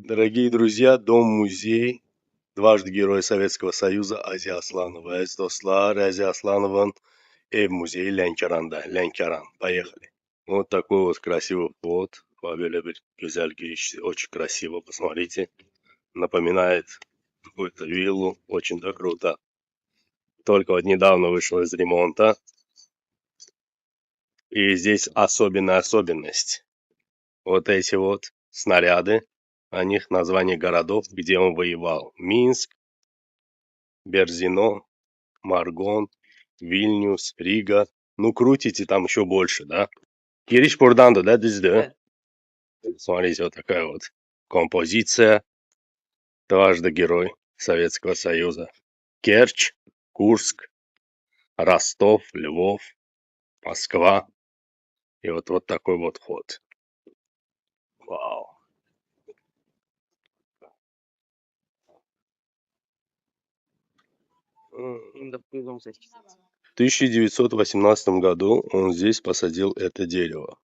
Дорогие друзья, Дом-музей, дважды Герой Советского Союза Азия Асланова. Aziz dostlar, Азия Асланов'ın ev-muzeyi Ленкеранда. Ленкеран. Поехали. Вот такой вот красивый вход. Böyle bir güzel giriş. Очень красиво, посмотрите. Напоминает какую-то виллу. Очень да круто. Только вот недавно вышел из ремонта. И здесь особенная особенность. Вот эти вот снаряды. О них название городов, где он воевал. Минск, Берзино, Маргон, Вильнюс, Рига. Ну, крутите там еще больше, да? Giriş buradandı da düzdü. Смотрите, вот такая вот композиция. Дважды Герой Советского Союза. Керчь, Курск, Ростов, Львов, Москва. И вот такой вот ход. Вау. В 1918 году он здесь посадил это дерево.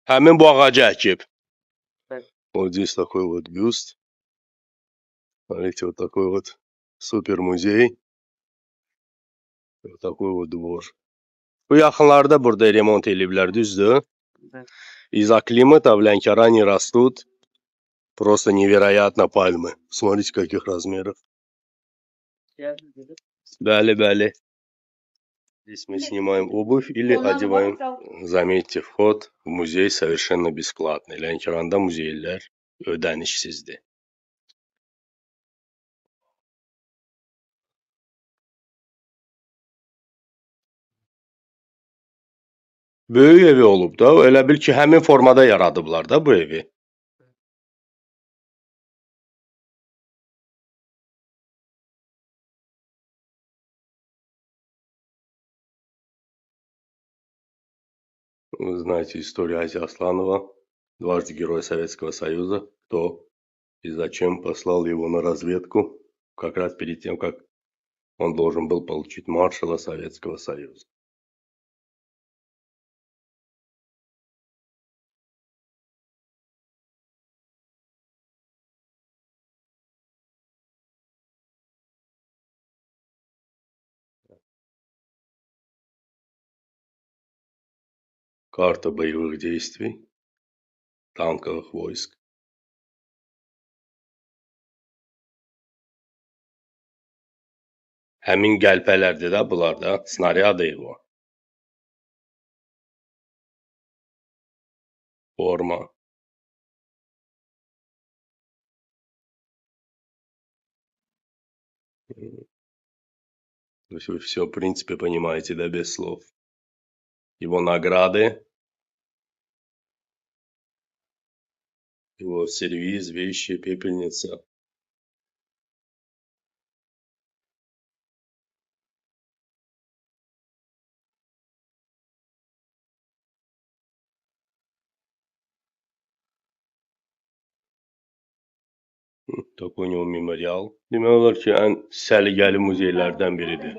Hemen bu ağacı ekip. Вот здесь такой вот бюст. Смотрите, вот такой вот супер музей. Вот такой вот двор. Bu yaxınlarda burada remont eliblər, düzdür? Из-за климата в Ленкеране растут просто невероятно пальмы. Смотрите, каких размеров. Bəli. Здесь мы снимаем обувь или одеваем. Заметьте, вход в музей совершенно бесплатный. Ленкеранда muzeylər ödənişsizdir. Böyük evi olub da, elə bil ki, həmin formada yaradıblar da bu evi. Вы знаете историю Азии Асланова, дважды Герой Советского Союза, кто и зачем послал его на разведку, как раз перед тем, как он должен был получить маршала Советского Союза. Карта боевых действий, танковых войск. Həmin qəlpələrdir də bunlar da, snarya deyil o. Forma. То есть вы все, в принципе, понимаете, да, без слов. Его награды, его сервиз, вещи, пепельница. Такой у него мемориal. Demək olar ki, ən səliqəli muzeylərdən biridir.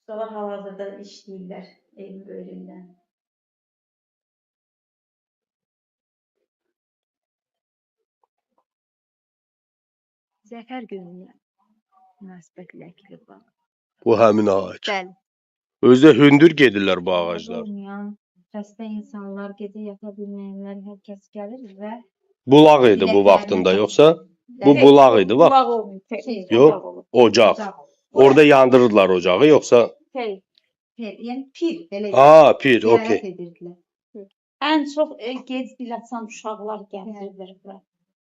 Ustalar hal-hazırda işləyirlər evin böyründə. Zəfər gününə münasibətilə əkilib bax. Bu həmin ağac. Bəli. Özdə hündür gedirlər bu ağaclar. Olmayan, xəstə insanlar, gecə yata bilməyənlər, hər kəs gəlir və Bulaq idi bu vaxtında, yoxsa? Bu bulaq idi vaxt. bulaq olmuyor. Yox, ocaq. Orada yandırırdılar ocağı, yoxsa? Yəni pir belə. Pir, okey. Edirdilər. Ən çox gec biləsən uşaqlar gəlirdilər bura.